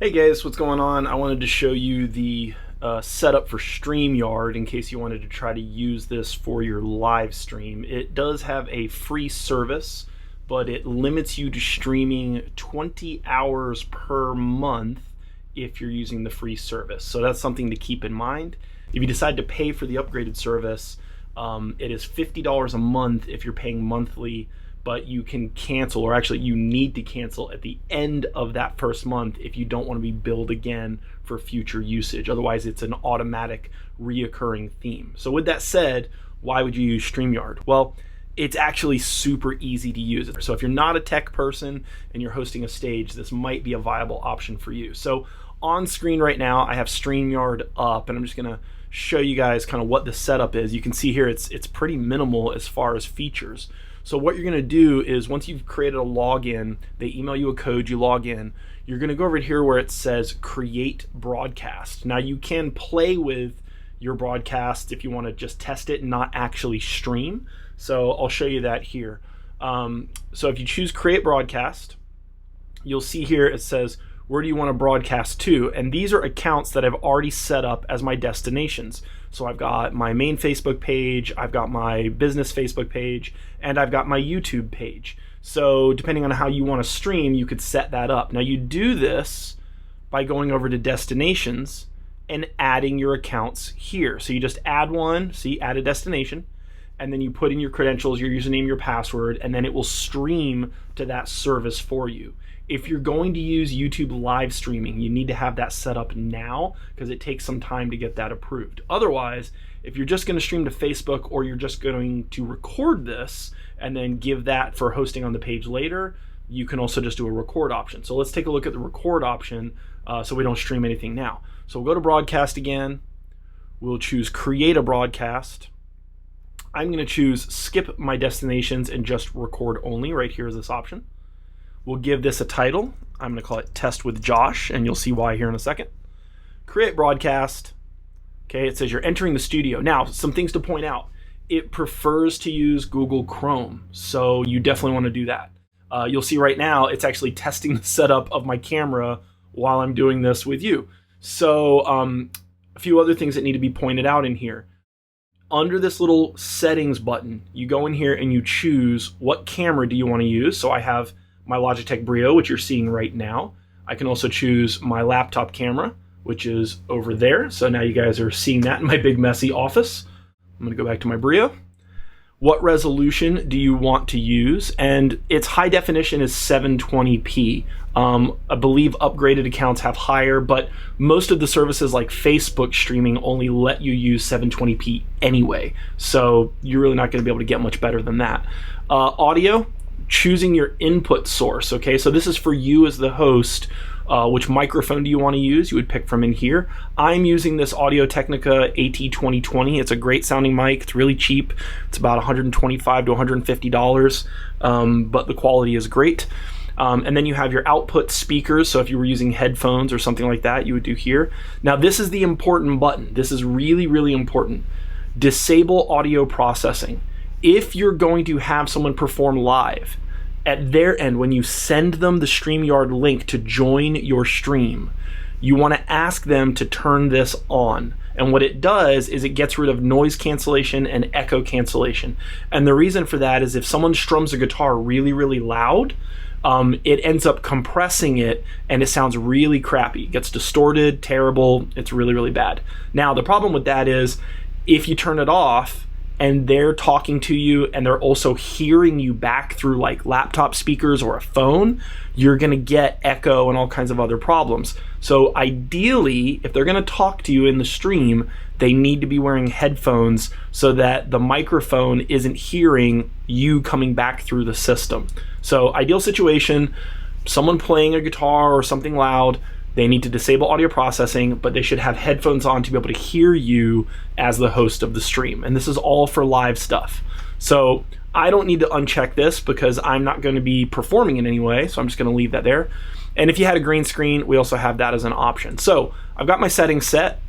Hey guys, what's going on? I wanted to show you the setup for Streamyard in case you wanted to try to use this for your live stream. It does have a free service, but it limits you to streaming 20 hours per month if you're using the free service. So that's something to keep in mind. If you decide to pay for the upgraded service, it is $50 a month if you're paying monthly, but you can cancel, or actually you need to cancel at the end of that first month if you don't want to be billed again for future usage. Otherwise, it's an automatic reoccurring theme. So with that said, why would you use Streamyard? Well, it's actually super easy to use. So if you're not a tech person and you're hosting a stage, this might be a viable option for you. So on screen right now, I have Streamyard up, and I'm just gonna show you guys kind of what the setup is. You can see here it's pretty minimal as far as features. So what you're gonna do is once you've created a login, they email you a code, you log in, you're gonna go over here where it says create broadcast. Now you can play with your broadcast if you wanna just test it and not actually stream. So I'll show you that here. So if you choose create broadcast, you'll see here it says, where do you wanna broadcast to? And these are accounts that I've already set up as my destinations. So I've got my main Facebook page, I've got my business Facebook page, and I've got my YouTube page. So depending on how you want to stream, you could set that up. Now you do this by going over to destinations and adding your accounts here. So you just add one, see, add a destination, and then you put in your credentials, your username, your password, and then it will stream to that service for you. If you're going to use YouTube live streaming, you need to have that set up now because it takes some time to get that approved. Otherwise, if you're just going to stream to Facebook or you're just going to record this and then give that for hosting on the page later, you can also just do a record option. So let's take a look at the record option so we don't stream anything now. So we'll go to broadcast again. We'll choose create a broadcast. I'm going to choose skip my destinations and just record only. Right here is this option. We'll give this a title. I'm going to call it Test with Josh, and you'll see why here in a second. Create broadcast. Okay, it says you're entering the studio. Now, some things to point out. It prefers to use Google Chrome, so you definitely want to do that. You'll see right now it's actually testing the setup of my camera while I'm doing this with you. So a few other things that need to be pointed out in here. Under this little settings button, you go in here and you choose what camera do you want to use. So I have my Logitech Brio, which you're seeing right now. I can also choose my laptop camera, which is over there. So now you guys are seeing that in my big messy office. I'm gonna go back to my Brio. What resolution do you want to use? And its high definition is 720p. I believe upgraded accounts have higher, but most of the services like Facebook streaming only let you use 720p anyway. So you're really not gonna be able to get much better than that. Audio, choosing your input source, okay? So this is for you as the host. Which microphone do you want to use? You would pick from in here. I'm using this Audio-Technica AT2020. It's a great sounding mic. It's really cheap. It's about $125 to $150, but the quality is great. And then you have your output speakers. So if you were using headphones or something like that, you would do here. Now this is the important button. This is really, really important. Disable audio processing. If you're going to have someone perform live, at their end, when you send them the StreamYard link to join your stream, you want to ask them to turn this on. And what it does is it gets rid of noise cancellation and echo cancellation. And the reason for that is if someone strums a guitar really, really loud, it ends up compressing it and it sounds really crappy. It gets distorted, terrible, it's really, really bad. Now, the problem with that is if you turn it off, and they're talking to you and they're also hearing you back through like laptop speakers or a phone, you're gonna get echo and all kinds of other problems. So ideally, if they're gonna talk to you in the stream, they need to be wearing headphones so that the microphone isn't hearing you coming back through the system. So ideal situation, someone playing a guitar or something loud, they need to disable audio processing, but they should have headphones on to be able to hear you as the host of the stream. And this is all for live stuff. So I don't need to uncheck this because I'm not going to be performing in any way. So I'm just going to leave that there. And if you had a green screen, we also have that as an option. So I've got my settings set.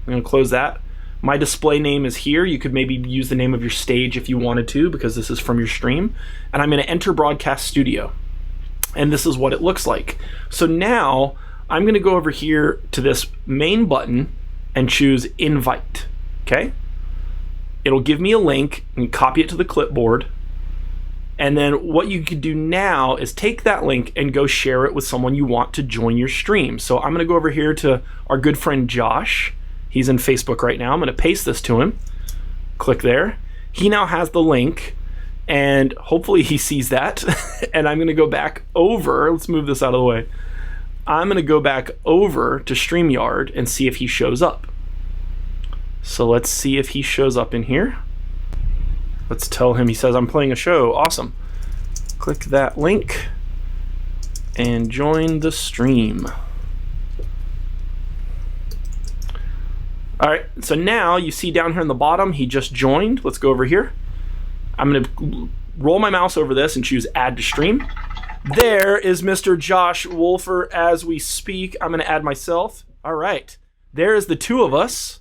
I'm going to close that. My display name is here. You could maybe use the name of your stage if you wanted to because this is from your stream. And I'm going to enter Broadcast Studio. And this is what it looks like. So now I'm going to go over here to this main button and choose invite. Okay? It'll give me a link and copy it to the clipboard. And then what you could do now is take that link and go share it with someone you want to join your stream. So I'm going to go over here to our good friend Josh. He's in Facebook right now. I'm going to paste this to him. Click there. He now has the link, and hopefully he sees that. And I'm going to go back over. Let's move this out of the way. I'm going to go back over to Streamyard and see if he shows up. So let's see if he shows up in here. Let's tell him, he says, I'm playing a show. Awesome. Click that link and join the stream. All right, so now you see down here in the bottom, he just joined. Let's go over here. I'm going to roll my mouse over this and choose Add to Stream. There is Mr. Josh Wolfer as we speak. I'm going to add myself. All right, there is the two of us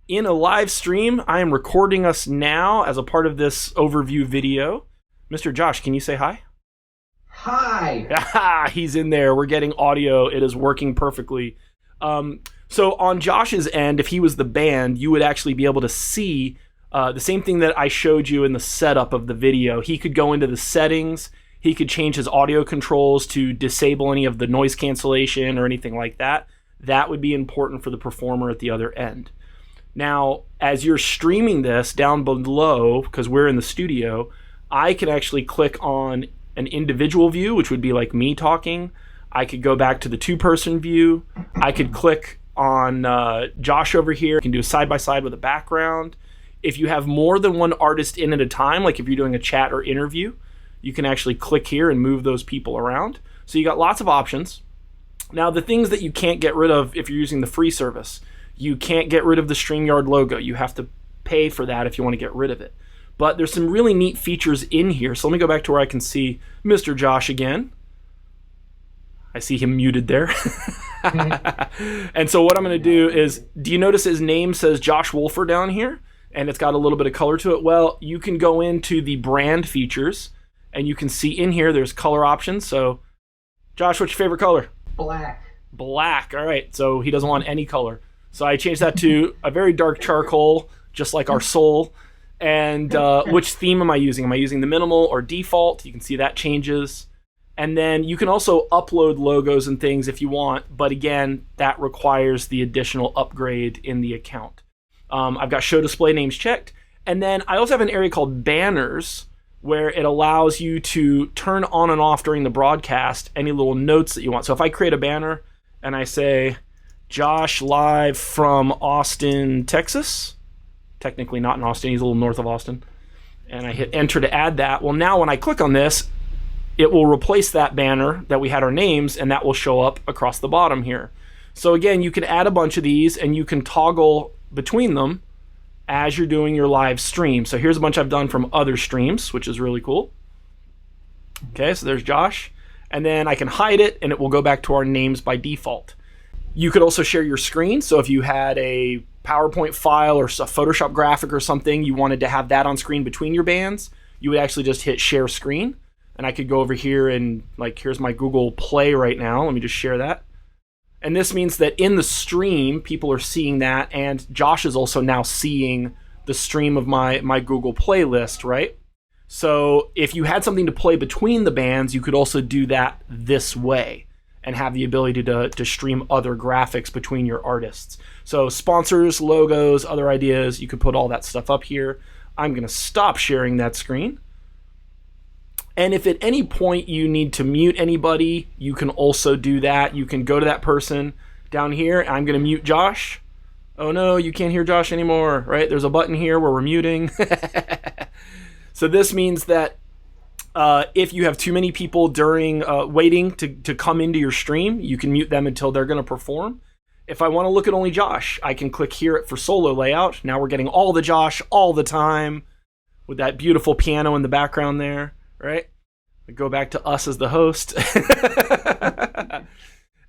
in a live stream. I am recording us now as a part of this overview video. Mr. Josh, can you say hi? Hi. He's in there. We're getting audio. It is working perfectly. So on Josh's end, if he was the band, you would actually be able to see the same thing that I showed you in the setup of the video. He could go into the settings. He could change his audio controls to disable any of the noise cancellation or anything like that. That would be important for the performer at the other end. Now, as you're streaming this down below, because we're in the studio, I can actually click on an individual view, which would be like me talking. I could go back to the two-person view. I could click on Josh over here. You can do a side-by-side with a background. If you have more than one artist in at a time, like if you're doing a chat or interview, you can actually click here and move those people around. So you got lots of options. Now, the things that you can't get rid of if you're using the free service, you can't get rid of the StreamYard logo. You have to pay for that if you want to get rid of it. But there's some really neat features in here. So let me go back to where I can see Mr. Josh again. I see him muted there. And so what I'm going to do is, do you notice his name says Josh Wolfer down here? And it's got a little bit of color to it. Well, you can go into the brand features, and you can see in here there's color options. So, Josh, what's your favorite color? Black. Black. All right. So he doesn't want any color. So I changed that to a very dark charcoal, just like our soul. And which theme am I using? Am I using the minimal or default? You can see that changes. And then you can also upload logos and things if you want. But again, that requires the additional upgrade in the account. I've got show display names checked. And then I also have an area called banners, where it allows you to turn on and off during the broadcast any little notes that you want. So if I create a banner and I say, Josh live from Austin, Texas. Technically not in Austin, he's a little north of Austin. And I hit enter to add that. Well, now when I click on this, it will replace that banner that we had our names, and that will show up across the bottom here. So again, you can add a bunch of these, and you can toggle between them as you're doing your live stream. So here's a bunch I've done from other streams, which is really cool. Okay, so there's Josh. And then I can hide it, and it will go back to our names by default. You could also share your screen. So if you had a PowerPoint file or a Photoshop graphic or something, you wanted to have that on screen between your bands, you would actually just hit share screen. And I could go over here and, like, here's my Google Play right now. Let me just share that. And this means that in the stream, people are seeing that, and Josh is also now seeing the stream of my Google playlist, right? So if you had something to play between the bands, you could also do that this way and have the ability to stream other graphics between your artists. So sponsors, logos, other ideas, you could put all that stuff up here. I'm going to stop sharing that screen. And if at any point you need to mute anybody, you can also do that. You can go to that person down here. I'm going to mute Josh. Oh no, you can't hear Josh anymore, right? There's a button here where we're muting. So this means that if you have too many people during waiting to come into your stream, you can mute them until they're going to perform. If I want to look at only Josh, I can click here for solo layout. Now we're getting all the Josh all the time with that beautiful piano in the background there. Right? We go back to us as the host.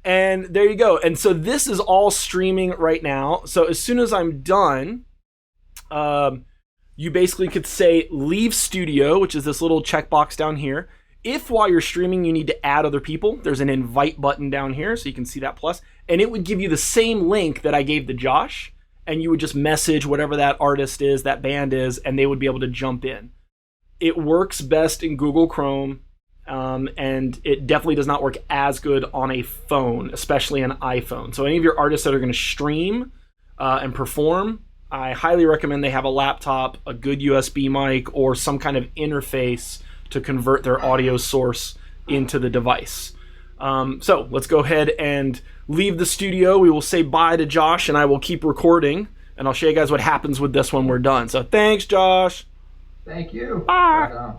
And there you go. And so this is all streaming right now. So as soon as I'm done, you basically could say leave studio, which is this little checkbox down here. If while you're streaming you need to add other people, there's an invite button down here, so you can see that plus, and it would give you the same link that I gave to Josh, and you would just message whatever that artist is, that band is, and they would be able to jump in. It works best in Google Chrome, and it definitely does not work as good on a phone, especially an iPhone. So any of your artists that are going to stream and perform, I highly recommend they have a laptop, a good USB mic, or some kind of interface to convert their audio source into the device. So let's go ahead and leave the studio. We will say bye to Josh, and I will keep recording, and I'll show you guys what happens with this when we're done. So thanks, Josh. Thank you. Bye.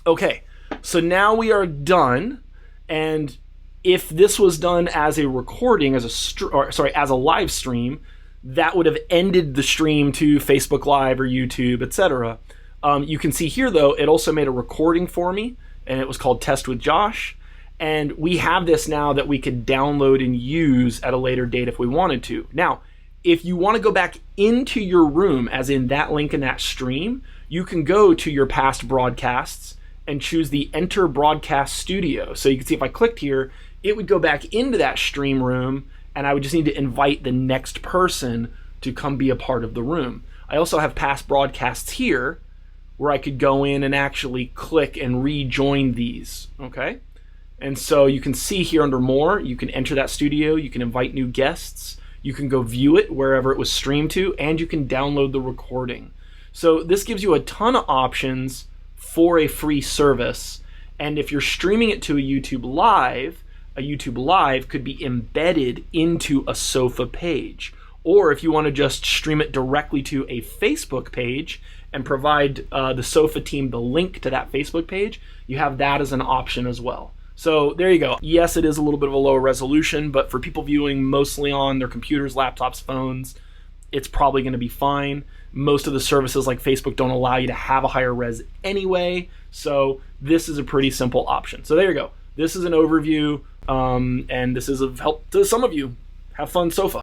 Okay, so now we are done, and if this was done as a recording, as a live stream, that would have ended the stream to Facebook Live or YouTube, etc. You can see here, though, it also made a recording for me, and it was called Test with Josh. And we have this now that we could download and use at a later date if we wanted to. Now, if you want to go back into your room, as in that link in that stream, you can go to your past broadcasts and choose the Enter Broadcast Studio. So you can see if I clicked here, it would go back into that stream room, and I would just need to invite the next person to come be a part of the room. I also have past broadcasts here, where I could go in and actually click and rejoin these, okay? And so you can see here under More, you can enter that studio, you can invite new guests, you can go view it wherever it was streamed to, and you can download the recording. So this gives you a ton of options for a free service, and if you're streaming it to a YouTube Live could be embedded into a Sofa page. Or if you want to just stream it directly to a Facebook page and provide the Sofa team the link to that Facebook page, you have that as an option as well. So there you go. Yes, it is a little bit of a lower resolution, but for people viewing mostly on their computers, laptops, phones, it's probably going to be fine. Most of the services like Facebook don't allow you to have a higher res anyway, so this is a pretty simple option. So there you go. This is an overview, and this is of help to some of you. Have fun, Sofa.